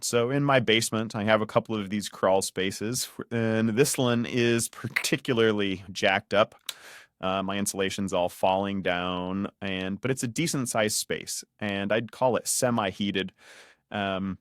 So in my basement, I have a couple of these crawl spaces, and this one is particularly jacked up. My insulation's all falling down, but it's a decent sized space, and I'd call it semi-heated. Um,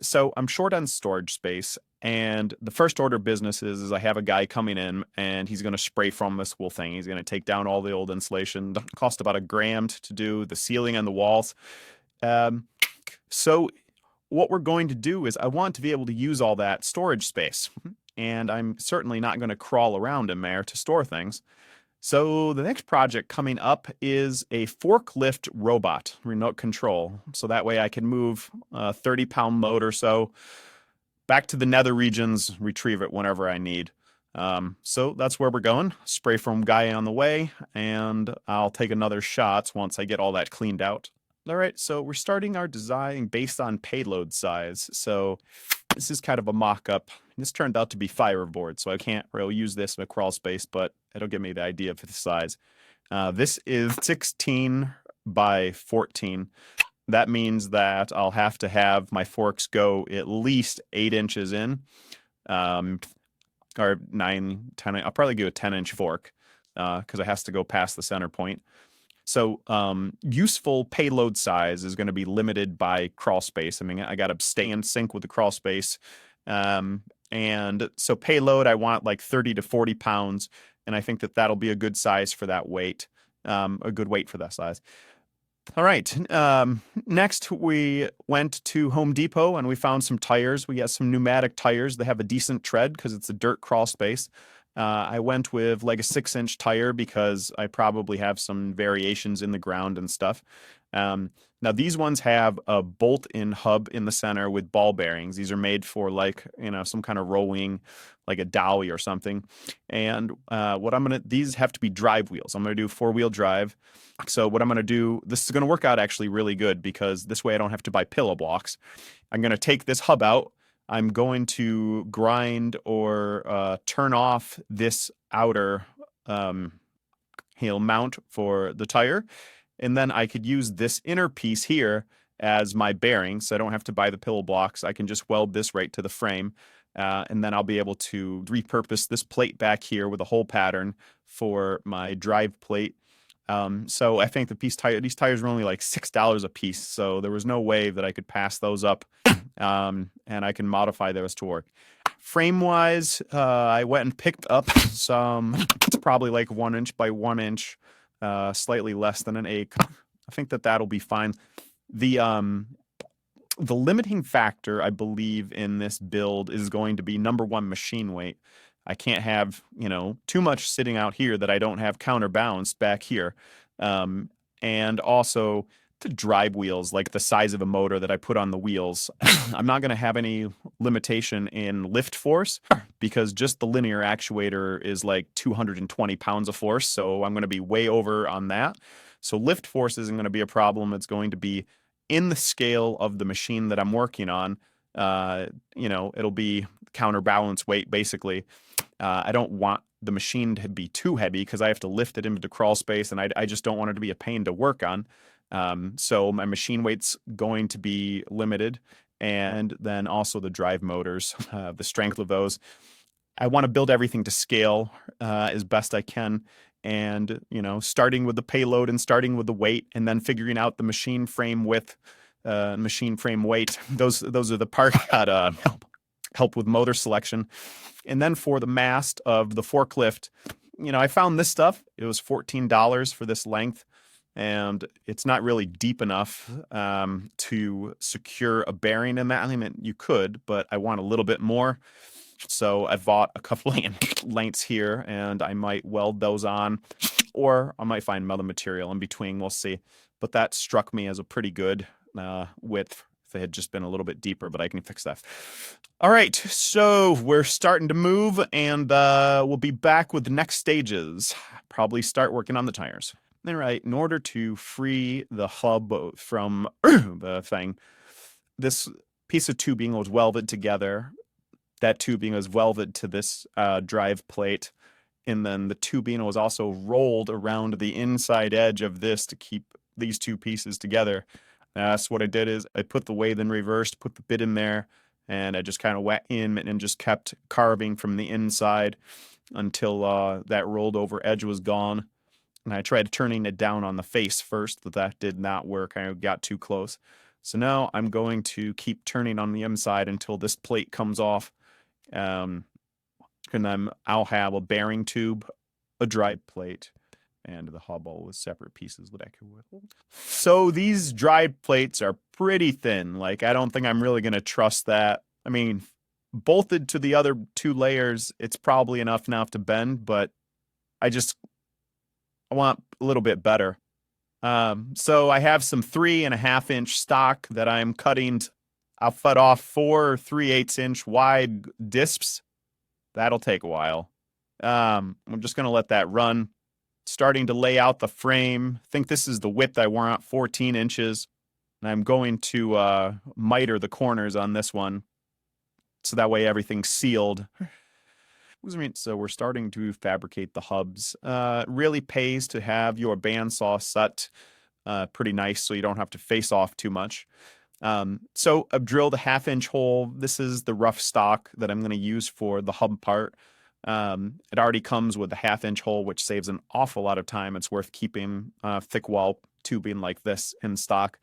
so I'm short on storage space, and the first order of business is I have a guy coming in, and he's going to spray foam this whole thing. He's going to take down all the old insulation. It cost about $1,000 to do the ceiling and the walls. So what we're going to do is I want to be able to use all that storage space. And I'm certainly not going to crawl around in there to store things. So the next project coming up is a forklift robot, remote control. So that way I can move a 30-pound load or so back to the nether regions, retrieve it whenever I need. So that's where we're going. Spray foam guy on the way, and I'll take another shot once I get all that cleaned out. All right, so we're starting our design based on payload size. So this is kind of a mock-up. This turned out to be fireboard, so I can't really use this in a crawl space, but it'll give me the idea for the size. This is 16 by 14. That means that I'll have to have my forks go at least 8 inches in, or 9, 10. I'll probably do a 10-inch fork because it has to go past the center point. So useful payload size is going to be limited by crawl space. I mean, I got to stay in sync with the crawl space. And so payload, I want like 30 to 40 pounds. And I think that that'll be a good size for that weight, a good weight for that size. All right. Next, we went to Home Depot and we found some tires. We got some pneumatic tires. They have a decent tread because it's a dirt crawl space. I went with like a 6-inch tire because I probably have some variations in the ground and stuff. Now these ones have a bolt-in hub in the center with ball bearings. These are made for like, some kind of rolling, like a dolly or something. And these have to be drive wheels. I'm going to do 4-wheel drive. So what I'm going to do, this is going to work out actually really good because this way I don't have to buy pillow blocks. I'm going to take this hub out. I'm going to grind or turn off this outer mount for the tire. And then I could use this inner piece here as my bearing, so I don't have to buy the pillow blocks. I can just weld this right to the frame. And then I'll be able to repurpose this plate back here with a hole pattern for my drive plate. So I think these tires were only like $6 a piece, so there was no way that I could pass those up, and I can modify those to work. Frame-wise, I went and picked up some, it's probably like 1 inch by 1 inch, slightly less than an eighth. I think that that'll be fine. The limiting factor, I believe, in this build is going to be number one, machine weight. I can't have, too much sitting out here that I don't have counterbalanced back here. And also the drive wheels, like the size of a motor that I put on the wheels. I'm not going to have any limitation in lift force because just the linear actuator is like 220 pounds of force. So I'm going to be way over on that. So lift force isn't going to be a problem. It's going to be in the scale of the machine that I'm working on. It'll be counterbalance weight basically. I don't want the machine to be too heavy because I have to lift it into the crawl space, and I just don't want it to be a pain to work on. So my machine weight's going to be limited, and then also the drive motors, the strength of those. I want to build everything to scale as best I can, and starting with the payload and starting with the weight, and then figuring out the machine frame width, machine frame weight. Those are the parts that help with motor selection. And then for the mast of the forklift, I found this stuff. It was $14 for this length, and it's not really deep enough to secure a bearing in that. I mean, you could, but I want a little bit more. So I bought a couple of lengths here, and I might weld those on, or I might find other material in between. We'll see. But that struck me as a pretty good width. If it had just been a little bit deeper, but I can fix that. All right, so we're starting to move, and we'll be back with the next stages. Probably start working on the tires. All right, in order to free the hub from the thing, this piece of tubing was welded together. That tubing was welded to this drive plate, and then the tubing was also rolled around the inside edge of this to keep these two pieces together. So what I did is I put the lathe in reverse, put the bit in there, and I just kind of went in and just kept carving from the inside until that rolled over edge was gone. And I tried turning it down on the face first, but that did not work. I got too close. So now I'm going to keep turning on the inside until this plate comes off. And then I'll have a bearing tube, a dry plate, and the hub all with separate pieces that I could whittle. So these dried plates are pretty thin. Like, I don't think I'm really going to trust that. I mean, bolted to the other two layers, it's probably enough to bend, but I want a little bit better. So I have some 3.5-inch stock that I'm cutting. I'll cut off 4 3/8-inch wide discs. That'll take a while. I'm just going to let that run. Starting to lay out the frame. I think this is the width I want, 14 inches. And I'm going to miter the corners on this one, so that way everything's sealed. So we're starting to fabricate the hubs. Really pays to have your bandsaw set pretty nice so you don't have to face off too much. So I've drilled a 1/2-inch hole. This is the rough stock that I'm going to use for the hub part. It already comes with a 1/2-inch hole, which saves an awful lot of time. It's worth keeping thick wall tubing like this in stock.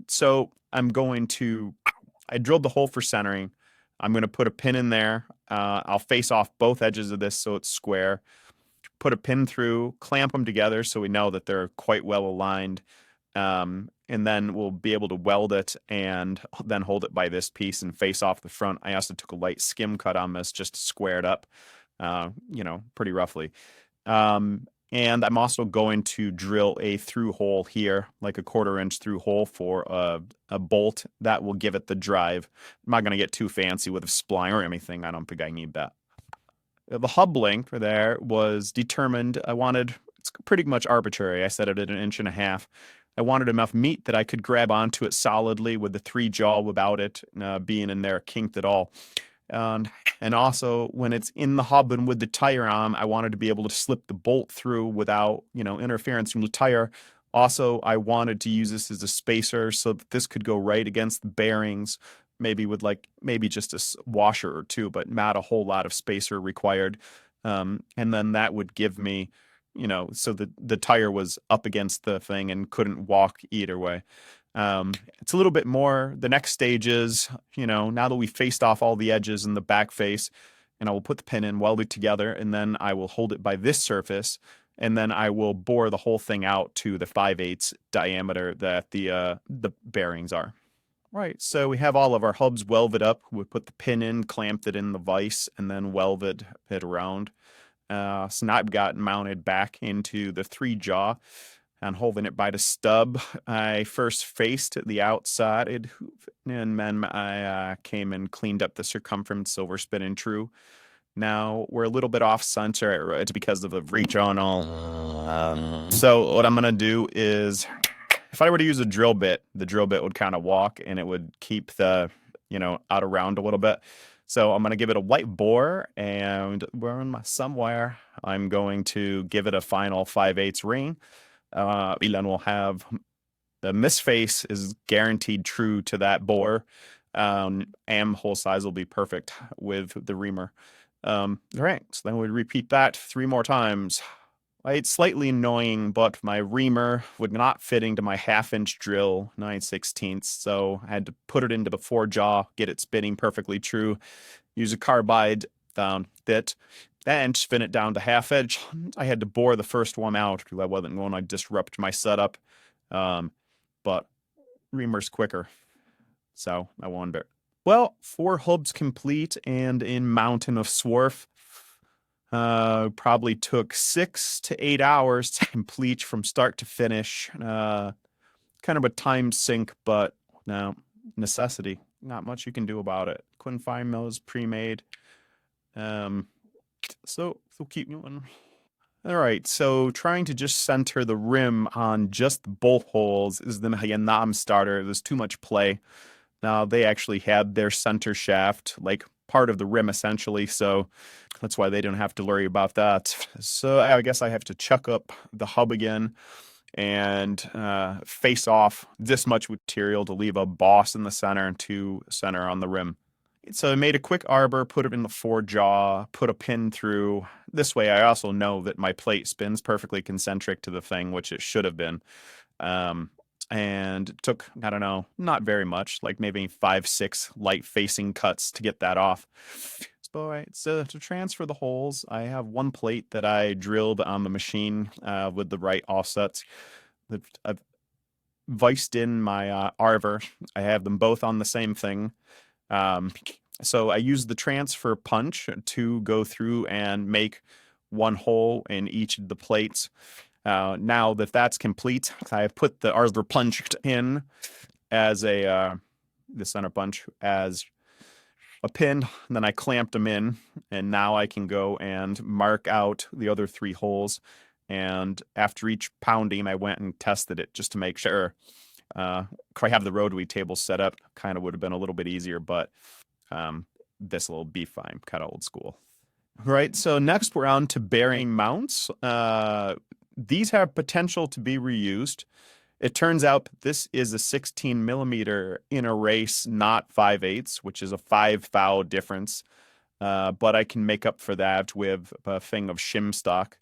So I drilled the hole for centering. I'm going to put a pin in there. I'll face off both edges of this so it's square. Put a pin through, clamp them together so we know that they're quite well aligned. And then we'll be able to weld it and then hold it by this piece and face off the front. I also took a light skim cut on this just to square it up, pretty roughly. And I'm also going to drill a through hole here, like a 1/4-inch through hole for a bolt that will give it the drive. I'm not going to get too fancy with a spline or anything. I don't think I need that. The hub length there was determined. It's pretty much arbitrary. I set it at 1.5 inches. I wanted enough meat that I could grab onto it solidly with the 3-jaw without it being in there kinked at all. And also, when it's in the hub and with the tire on, I wanted to be able to slip the bolt through without, interference from the tire. Also, I wanted to use this as a spacer so that this could go right against the bearings, maybe with maybe just a washer or two, but not a whole lot of spacer required. And then that would give me, so the tire was up against the thing and couldn't walk either way. It's a little bit more. The next stage is, now that we faced off all the edges in the back face, and I will put the pin in, weld it together, and then I will hold it by this surface, and then I will bore the whole thing out to the 5/8 diameter that the bearings are. Right, so we have all of our hubs welded up. We put the pin in, clamped it in the vise, and then welded it around. So now I've got mounted back into the 3-jaw and holding it by the stub. I first faced the outside, and then I came and cleaned up the circumference silver spinning true. Now we're a little bit off center. It's because of the reach on all. So what I'm gonna do is, if I were to use a drill bit, the drill bit would kind of walk and it would keep the, out around a little bit. So I'm going to give it a light bore, and somewhere I'm going to give it a final 5/8 ring. Then we'll have the misface is guaranteed true to that bore. And hole size will be perfect with the reamer. All right, so then we repeat that 3 more times. It's slightly annoying, but my reamer would not fit into my 1/2-inch drill, 9/16, so I had to put it into the 4-jaw, get it spinning perfectly true, use a carbide bit, then spin it down to 1/2 inch. I had to bore the first one out because I wasn't going to disrupt my setup, but reamer's quicker, so I wonder. Well, 4 hubs complete and in mountain of swarf. Probably took 6 to 8 hours to complete from start to finish. Kind of a time sink, but no, necessity. Not much you can do about it. Couldn't find those pre-made. So keep going. All right, so trying to just center the rim on just both holes is the Hayanam starter. There's too much play. Now, they actually had their center shaft, like part of the rim essentially, so that's why they don't have to worry about that. So I guess I have to chuck up the hub again and face off this much material to leave a boss in the center and two center on the rim. So I made a quick arbor, put it in the forejaw, put a pin through. This way I also know that my plate spins perfectly concentric to the thing, which it should have been. Um, and it took, I don't know, not very much, like maybe 5, 6 light facing cuts to get that off. So, all right, so to transfer the holes, I have one plate that I drilled on the machine with the right offsets. I've viced in my arbor. I have them both on the same thing. So I use the transfer punch to go through and make one hole in each of the plates. Now that that's complete, I put the arbor punch in as the center punch as a pin, and then I clamped them in, and now I can go and mark out the other 3 holes. And after each pounding, I went and tested it just to make sure. I have the rotary table set up. Kind of would have been a little bit easier, but this will be fine. Kind of old school. Right, so next we're on to bearing mounts. These have potential to be reused. It turns out this is a 16 millimeter in a race, not 5/8, which is a 5 thou difference. But I can make up for that with a thing of shim stock.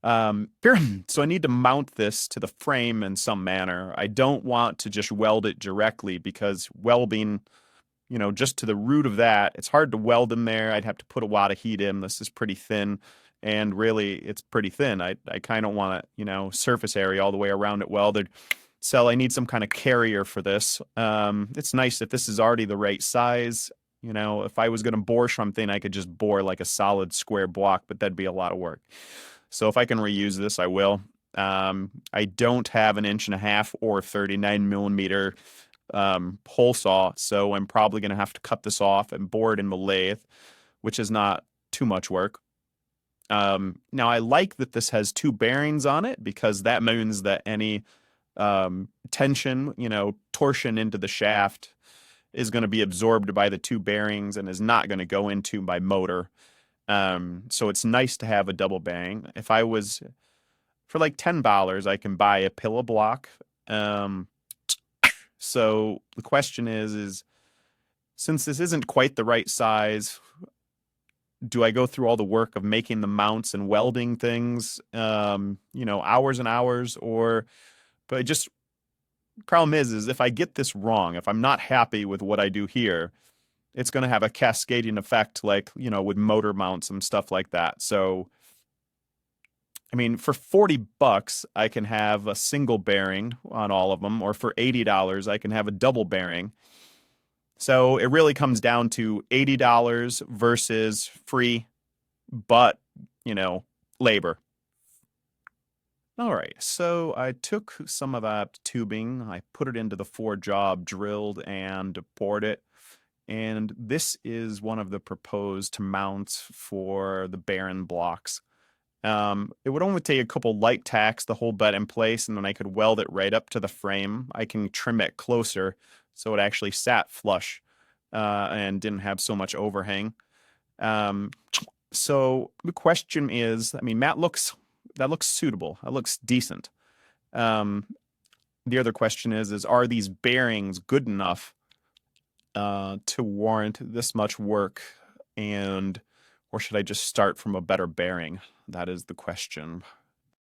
So I need to mount this to the frame in some manner. I don't want to just weld it directly because welding, just to the root of that, it's hard to weld in there. I'd have to put a lot of heat in. This is pretty thin. And really, it's pretty thin. I kind of want it, surface area all the way around it welded. So I need some kind of carrier for this. It's nice if this is already the right size. If I was going to bore something, I could just bore like a solid square block, but that'd be a lot of work. So if I can reuse this, I will. I don't have an 1.5 or 39 millimeter hole saw, so I'm probably going to have to cut this off and bore it in the lathe, which is not too much work. Now I like that this has 2 bearings on it because that means that any tension, torsion into the shaft is going to be absorbed by the 2 bearings and is not going to go into my motor. So it's nice to have a double bearing. If I was for like $10, I can buy a pillow block. So the question is since this isn't quite the right size, do I go through all the work of making the mounts and welding things, hours and hours, but just problem is if I get this wrong, if I'm not happy with what I do here, it's going to have a cascading effect, like, with motor mounts and stuff like that. So, I mean, for $40, I can have a single bearing on all of them, or for $80, I can have a double bearing. So it really comes down to $80 versus free, but, labor. All right, so I took some of that tubing, I put it into the forejaw, drilled and bored it. And this is one of the proposed mounts for the bearing blocks. It would only take a couple light tacks to hold that in place, and then I could weld it right up to the frame. I can trim it closer so it actually sat flush and didn't have so much overhang. So the question is, I mean, that looks suitable. That looks decent. The other question is are these bearings good enough to warrant this much work, or should I just start from a better bearing? That is the question.